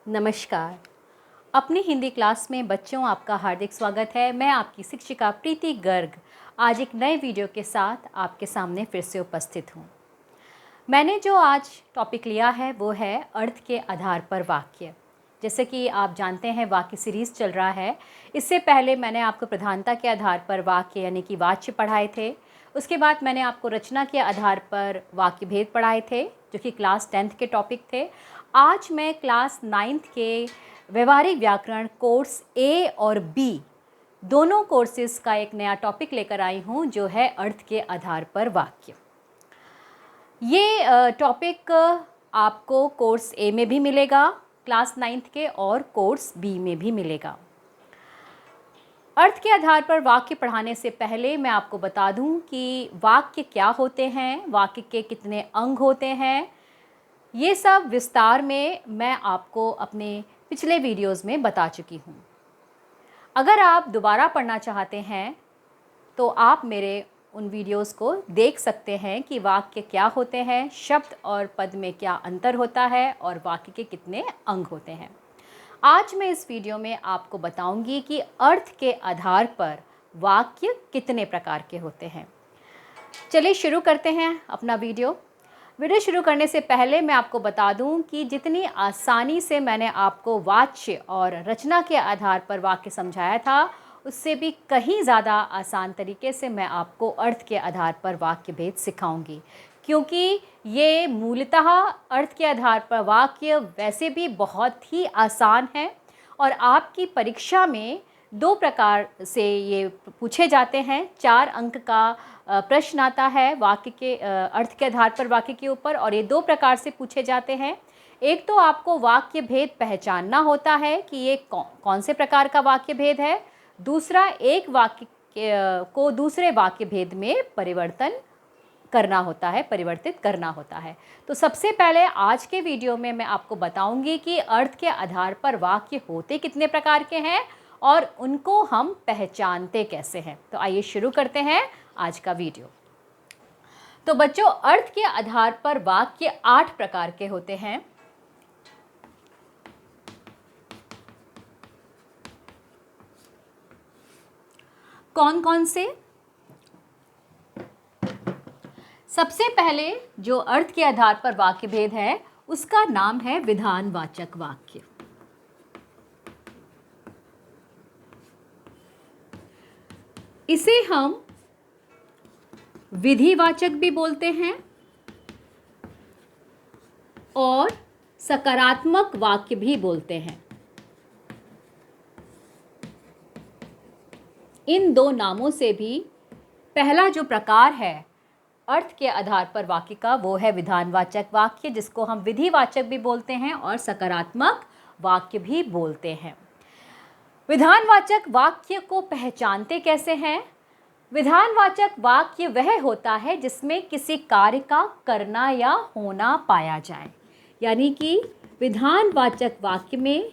नमस्कार। अपनी हिंदी क्लास में बच्चों आपका हार्दिक स्वागत है। मैं आपकी शिक्षिका प्रीति गर्ग आज एक नए वीडियो के साथ आपके सामने फिर से उपस्थित हूँ। मैंने जो आज टॉपिक लिया है वो है अर्थ के आधार पर वाक्य। जैसे कि आप जानते हैं वाक्य सीरीज़ चल रहा है। इससे पहले मैंने आपको प्रधानता के आधार पर वाक्य यानी कि वाच्य पढ़ाए थे। उसके बाद मैंने आपको रचना के आधार पर वाक्य भेद पढ़ाए थे जो कि क्लास 10th के टॉपिक थे। आज मैं क्लास 9th के व्यवहारिक व्याकरण कोर्स ए और बी दोनों कोर्सेज़ का एक नया टॉपिक लेकर आई हूँ जो है अर्थ के आधार पर वाक्य। ये टॉपिक आपको कोर्स ए में भी मिलेगा क्लास 9th के और कोर्स बी में भी मिलेगा। अर्थ के आधार पर वाक्य पढ़ाने से पहले मैं आपको बता दूं कि वाक्य क्या होते हैं, वाक्य के कितने अंग होते हैं, ये सब विस्तार में मैं आपको अपने पिछले वीडियोस में बता चुकी हूँ। अगर आप दोबारा पढ़ना चाहते हैं तो आप मेरे उन वीडियोस को देख सकते हैं कि वाक्य क्या होते हैं, शब्द और पद में क्या अंतर होता है और वाक्य के कितने अंग होते हैं। आज मैं इस वीडियो में आपको बताऊंगी कि अर्थ के आधार पर वाक्य कितने प्रकार के होते हैं। चलिए शुरू करते हैं अपना वीडियो शुरू करने से पहले मैं आपको बता दूं कि जितनी आसानी से मैंने आपको वाच्य और रचना के आधार पर वाक्य समझाया था उससे भी कहीं ज़्यादा आसान तरीके से मैं आपको अर्थ के आधार पर वाक्य भेद सिखाऊंगी, क्योंकि ये मूलतः अर्थ के आधार पर वाक्य वैसे भी बहुत ही आसान है और आपकी परीक्षा में 2 प्रकार से ये पूछे जाते हैं। 4 अंक का प्रश्न आता है वाक्य के अर्थ के आधार पर वाक्य के ऊपर और ये 2 प्रकार से पूछे जाते हैं। एक तो आपको वाक्य भेद पहचानना होता है कि ये कौन से प्रकार का वाक्य भेद है। दूसरा, एक वाक्य को दूसरे वाक्य भेद में परिवर्तित करना होता है। तो सबसे पहले आज के वीडियो में मैं आपको बताऊंगी कि अर्थ के आधार पर वाक्य होते कितने प्रकार के हैं और उनको हम पहचानते कैसे हैं। तो आइए शुरू करते हैं आज का वीडियो। तो बच्चों, अर्थ के आधार पर वाक्य 8 प्रकार के होते हैं। कौन कौन से? सबसे पहले जो अर्थ के आधार पर वाक्य भेद है उसका नाम है विधानवाचक वाक्य। इसे हम विधिवाचक भी बोलते हैं और सकारात्मक वाक्य भी बोलते हैं। इन 2 नामों से भी पहला जो प्रकार है अर्थ के आधार पर वाक्य का वो है विधानवाचक वाक्य, जिसको हम विधिवाचक भी बोलते हैं और सकारात्मक वाक्य भी बोलते हैं। विधानवाचक वाक्य को पहचानते कैसे हैं? विधानवाचक वाक्य वह होता है जिसमें किसी कार्य का करना या होना पाया जाए, यानी कि विधानवाचक वाक्य में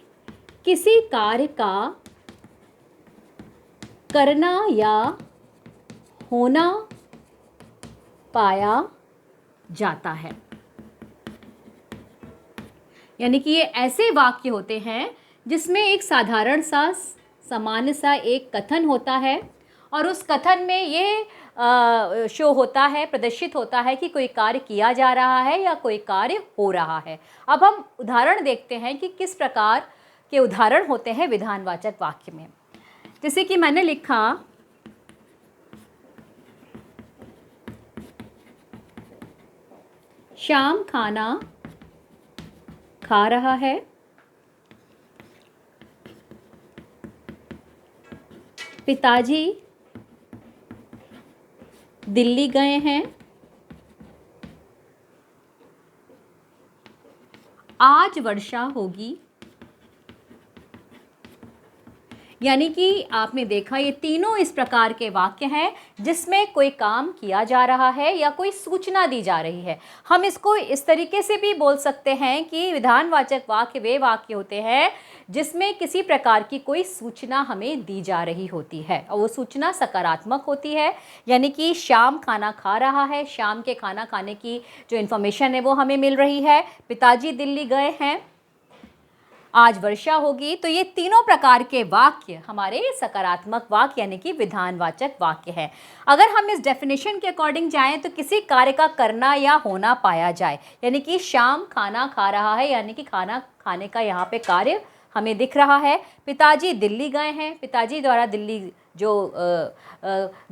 किसी कार्य का करना या होना पाया जाता है। यानी कि ये ऐसे वाक्य होते हैं जिसमें एक साधारण सा सामान्य सा एक कथन होता है और उस कथन में ये शो होता है, प्रदर्शित होता है कि कोई कार्य किया जा रहा है या कोई कार्य हो रहा है। अब हम उदाहरण देखते हैं कि किस प्रकार के उदाहरण होते हैं विधानवाचक वाक्य में। जैसे कि मैंने लिखा, श्याम खाना खा रहा है। पिताजी दिल्ली गए हैं। आज वर्षा होगी। यानी कि आपने देखा ये तीनों इस प्रकार के वाक्य हैं जिसमें कोई काम किया जा रहा है या कोई सूचना दी जा रही है। हम इसको इस तरीके से भी बोल सकते हैं कि विधानवाचक वाक्य वे वाक्य होते हैं जिसमें किसी प्रकार की कोई सूचना हमें दी जा रही होती है और वो सूचना सकारात्मक होती है। यानी कि श्याम खाना खा रहा है, शाम के खाना खाने की जो इन्फॉर्मेशन है वो हमें मिल रही है। पिताजी दिल्ली गए हैं। आज वर्षा होगी। तो ये तीनों प्रकार के वाक्य हमारे सकारात्मक वाक्य यानी कि विधानवाचक वाक्य है। अगर हम इस डेफिनेशन के अकॉर्डिंग जाएं तो किसी कार्य का करना या होना पाया जाए, यानी कि श्याम खाना खा रहा है, यानी कि खाना खाने का यहाँ पे कार्य हमें दिख रहा है। पिताजी दिल्ली गए हैं, पिताजी द्वारा दिल्ली जो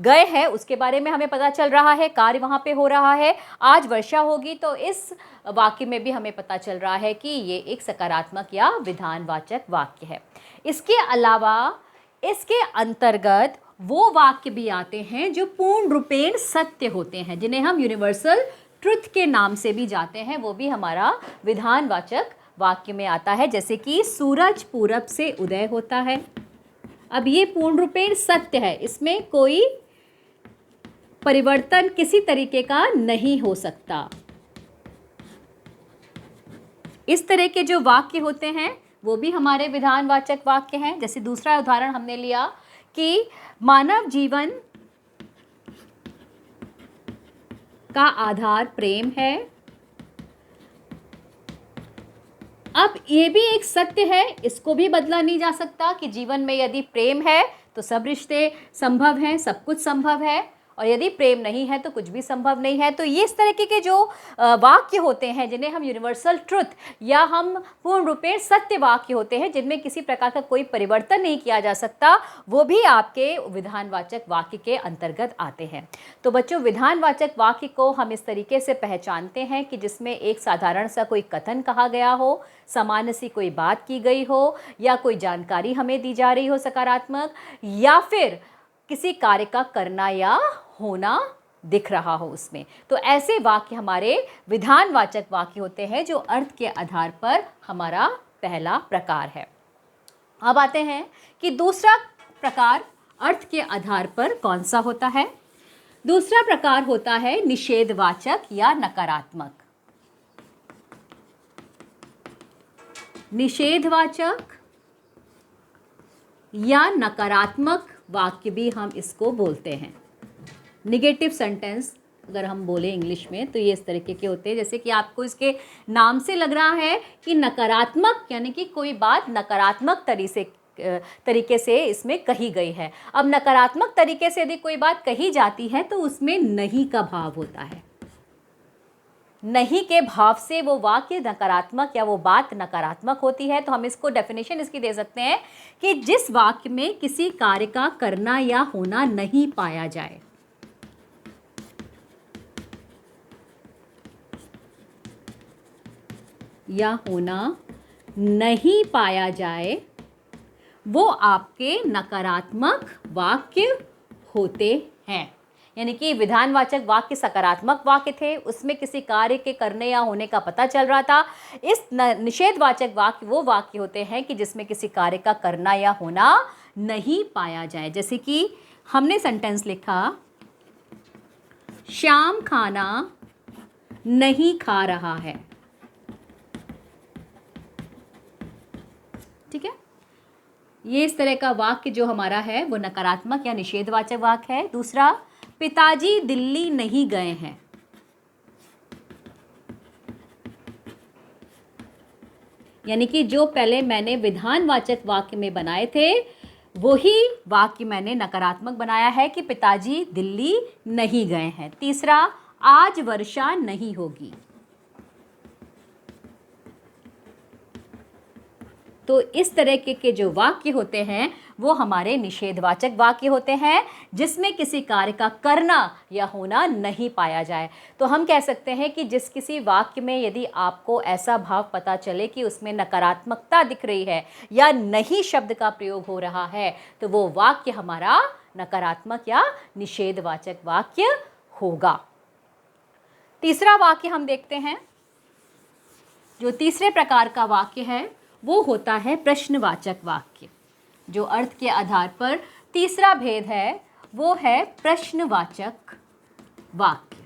गए हैं उसके बारे में हमें पता चल रहा है, कार्य वहाँ पे हो रहा है। आज वर्षा होगी, तो इस वाक्य में भी हमें पता चल रहा है कि ये एक सकारात्मक या विधानवाचक वाक्य है। इसके अलावा इसके अंतर्गत वो वाक्य भी आते हैं जो पूर्ण रूपेण सत्य होते हैं, जिन्हें हम यूनिवर्सल ट्रुथ के नाम से भी जाते हैं, वो भी हमारा विधानवाचक वाक्य में आता है। जैसे कि सूरज पूरब से उदय होता है। अब ये पूर्ण रूपेण सत्य है, इसमें कोई परिवर्तन किसी तरीके का नहीं हो सकता। इस तरह के जो वाक्य होते हैं वो भी हमारे विधानवाचक वाक्य हैं। जैसे दूसरा उदाहरण हमने लिया कि मानव जीवन का आधार प्रेम है। अब ये भी एक सत्य है, इसको भी बदला नहीं जा सकता कि जीवन में यदि प्रेम है तो सब रिश्ते संभव हैं, सब कुछ संभव है, और यदि प्रेम नहीं है तो कुछ भी संभव नहीं है। तो ये इस तरीके के जो वाक्य होते हैं जिन्हें हम यूनिवर्सल ट्रुथ या हम पूर्ण रूपेण सत्य वाक्य होते हैं, जिनमें किसी प्रकार का कोई परिवर्तन नहीं किया जा सकता, वो भी आपके विधानवाचक वाक्य के अंतर्गत आते हैं। तो बच्चों, विधानवाचक वाक्य को हम इस तरीके से पहचानते हैं कि जिसमें एक साधारण सा कोई कथन कहा गया हो, सामान्य सी कोई बात की गई हो, या कोई जानकारी हमें दी जा रही हो सकारात्मक, या फिर किसी कार्य का करना या होना दिख रहा हो उसमें। तो ऐसे वाक्य हमारे विधानवाचक वाक्य होते हैं जो अर्थ के आधार पर हमारा पहला प्रकार है। अब आते हैं कि दूसरा प्रकार अर्थ के आधार पर कौन सा होता है। दूसरा प्रकार होता है निषेधवाचक या नकारात्मक। निषेधवाचक या नकारात्मक वाक्य भी हम इसको बोलते हैं। निगेटिव सेंटेंस अगर हम बोले इंग्लिश में तो ये इस तरीके के होते हैं, जैसे कि आपको इसके नाम से लग रहा है कि नकारात्मक, यानी कि कोई बात नकारात्मक तरीके से इसमें कही गई है। अब नकारात्मक तरीके से यदि कोई बात कही जाती है तो उसमें नहीं का भाव होता है। नहीं के भाव से वो वाक्य नकारात्मक या वो बात नकारात्मक होती है। तो हम इसको डेफिनेशन इसकी दे सकते हैं कि जिस वाक्य में किसी कार्य का करना या होना नहीं पाया जाए, या होना नहीं पाया जाए, वो आपके नकारात्मक वाक्य होते हैं। यानी कि विधानवाचक वाक्य सकारात्मक वाक्य थे, उसमें किसी कार्य के करने या होने का पता चल रहा था। इस निषेधवाचक वाक्य वो वाक्य होते हैं कि जिसमें किसी कार्य का करना या होना नहीं पाया जाए। जैसे कि हमने सेंटेंस लिखा, श्याम खाना नहीं खा रहा है। ठीक है, ये इस तरह का वाक्य जो हमारा है वो नकारात्मक या निषेधवाचक वाक्य है। दूसरा, पिताजी दिल्ली नहीं गए हैं। यानी कि जो पहले मैंने विधानवाचक वाक्य में बनाए थे वही वाक्य मैंने नकारात्मक बनाया है कि पिताजी दिल्ली नहीं गए हैं। तीसरा, आज वर्षा नहीं होगी। तो इस तरह के जो वाक्य होते हैं वो हमारे निषेधवाचक वाक्य होते हैं, जिसमें किसी कार्य का करना या होना नहीं पाया जाए। तो हम कह सकते हैं कि जिस किसी वाक्य में यदि आपको ऐसा भाव पता चले कि उसमें नकारात्मकता दिख रही है या नहीं शब्द का प्रयोग हो रहा है, तो वो वाक्य हमारा नकारात्मक या निषेधवाचक वाक्य होगा। तीसरा वाक्य हम देखते हैं। जो तीसरे प्रकार का वाक्य है वो होता है प्रश्नवाचक वाक्य। जो अर्थ के आधार पर तीसरा भेद है वो है प्रश्नवाचक वाक्य।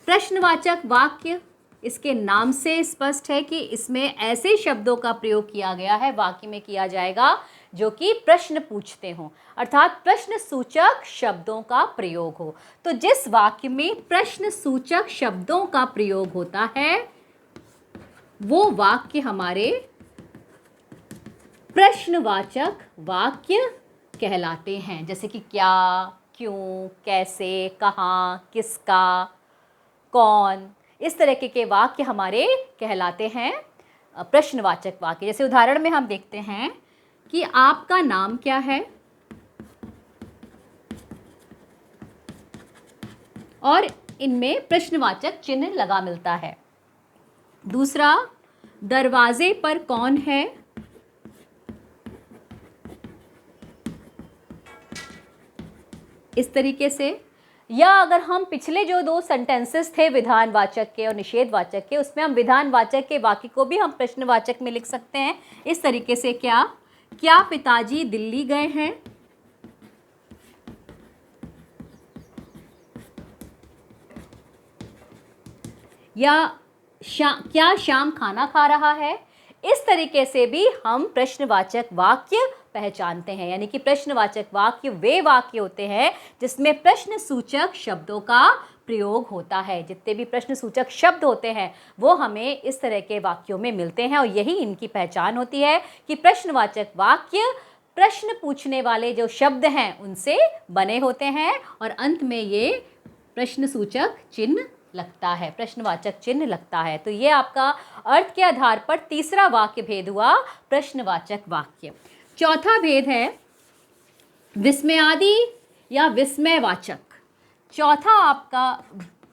प्रश्नवाचक वाक्य इसके नाम से स्पष्ट है कि इसमें ऐसे शब्दों का प्रयोग किया गया है, वाक्य में किया जाएगा जो कि प्रश्न पूछते हों, अर्थात प्रश्न सूचक शब्दों का प्रयोग हो। तो जिस वाक्य में प्रश्न सूचक शब्दों का प्रयोग होता है वो वाक्य हमारे प्रश्नवाचक वाक्य कहलाते हैं। जैसे कि क्या, क्यों, कैसे, कहाँ, किसका, कौन, इस तरह के वाक्य हमारे कहलाते हैं प्रश्नवाचक वाक्य। जैसे उदाहरण में हम देखते हैं कि आपका नाम क्या है, और इनमें प्रश्नवाचक चिन्ह लगा मिलता है। दूसरा, दरवाजे पर कौन है, इस तरीके से। या अगर हम पिछले जो दो सेंटेंसेस थे विधानवाचक के और निषेधवाचक के, उसमें हम विधानवाचक के वाक्य को भी हम प्रश्नवाचक में लिख सकते हैं इस तरीके से। क्या पिताजी दिल्ली गए हैं, या क्या श्याम खाना खा रहा है। इस तरीके से भी हम प्रश्नवाचक वाक्य पहचानते हैं। यानी कि प्रश्नवाचक वाक्य वे वाक्य होते हैं जिसमें प्रश्न सूचक शब्दों का प्रयोग होता है। जितने भी प्रश्न सूचक शब्द होते हैं वो हमें इस तरह के वाक्यों में मिलते हैं, और यही इनकी पहचान होती है कि प्रश्नवाचक वाक्य प्रश्न पूछने वाले जो शब्द हैं उनसे बने होते हैं, और अंत में ये प्रश्न सूचक चिन्ह लगता है, प्रश्नवाचक चिन्ह लगता है। तो ये आपका अर्थ के आधार पर तीसरा वाक्य भेद हुआ, प्रश्नवाचक वाक्य। चौथा भेद है विस्मयादि या विस्मयवाचक। चौथा आपका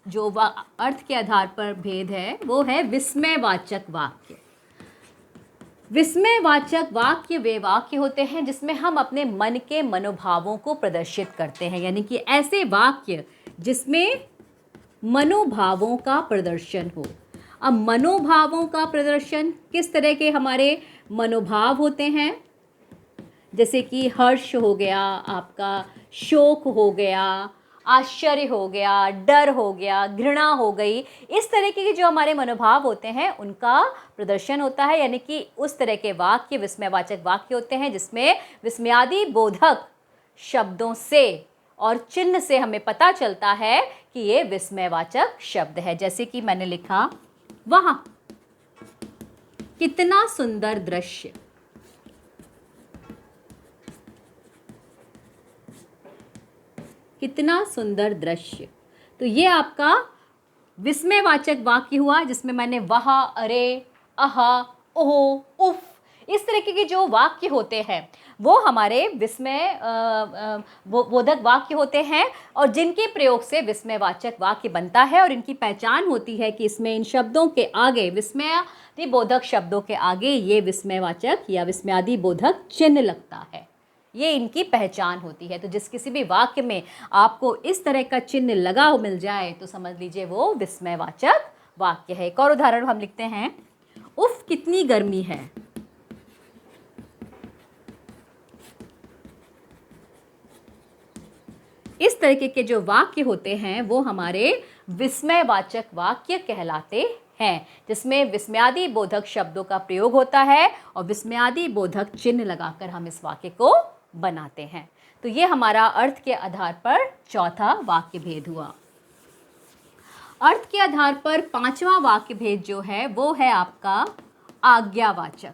जो अर्थ के आधार पर भेद है वो है विस्मयवाचक वाक्य। विस्मयवाचक वाक्य वे वाक्य होते हैं जिसमें हम अपने मन के मनोभावों को प्रदर्शित करते हैं। यानी कि ऐसे वाक्य जिसमें मनोभावों का प्रदर्शन हो। अब मनोभावों का प्रदर्शन, किस तरह के हमारे मनोभाव होते हैं, जैसे कि हर्ष हो गया, आपका शोक हो गया, आश्चर्य हो गया, डर हो गया, घृणा हो गई। इस तरह के जो हमारे मनोभाव होते हैं उनका प्रदर्शन होता है। यानी कि उस तरह के वाक्य विस्मयवाचक वाक्य होते हैं जिसमें विस्मयादि बोधक शब्दों से और चिन्ह से हमें पता चलता है कि ये विस्मयवाचक शब्द है। जैसे कि मैंने लिखा, वहां कितना सुंदर दृश्य, कितना सुंदर दृश्य। तो ये आपका विस्मयवाचक वाक्य हुआ जिसमें मैंने वहा, अरे, आहा, ओह, उफ, इस तरीके के जो वाक्य होते हैं वो हमारे विस्मय बोधक वाक्य होते हैं, और जिनके प्रयोग से विस्मयवाचक वाक्य बनता है। और इनकी पहचान होती है कि इसमें इन शब्दों के आगे, विस्मयादि बोधक शब्दों के आगे ये विस्मयवाचक या विस्मयादि बोधक चिन्ह लगता है। ये इनकी पहचान होती है। तो जिस किसी भी वाक्य में आपको इस तरह का चिन्ह लगा मिल जाए तो समझ लीजिए वो विस्मयवाचक वाक्य है। एक और उदाहरण हम लिखते हैं, उफ कितनी गर्मी है। इस तरीके के जो वाक्य होते हैं वो हमारे विस्मयवाचक वाक्य कहलाते हैं, जिसमें विस्मयादि बोधक शब्दों का प्रयोग होता है और विस्मयादि बोधक चिन्ह लगाकर हम इस वाक्य को बनाते हैं। तो ये हमारा अर्थ के आधार पर चौथा वाक्य भेद हुआ। अर्थ के आधार पर पांचवा वाक्य भेद जो है वो है आपका आज्ञावाचक।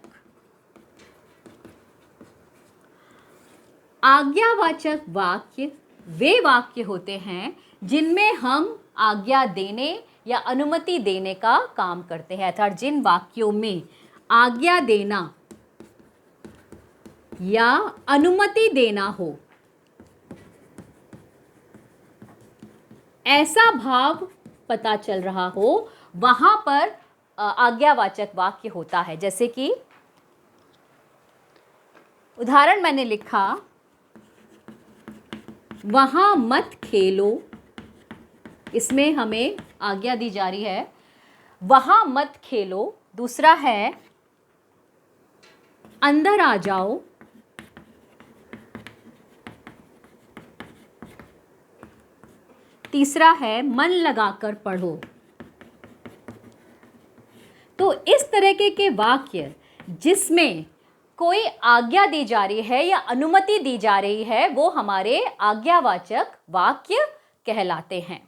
आज्ञावाचक वाक्य वे वाक्य होते हैं जिनमें हम आज्ञा देने या अनुमति देने का काम करते हैं। अर्थात जिन वाक्यों में आज्ञा देना या अनुमति देना हो, ऐसा भाव पता चल रहा हो, वहां पर आज्ञावाचक वाक्य होता है। जैसे कि उदाहरण मैंने लिखा, वहां मत खेलो। इसमें हमें आज्ञा दी जा रही है, वहां मत खेलो। दूसरा है अंदर आ जाओ। तीसरा है मन लगाकर पढ़ो। तो इस तरह के वाक्य जिसमें कोई आज्ञा दी जा रही है या अनुमति दी जा रही है वो हमारे आज्ञावाचक वाक्य कहलाते हैं।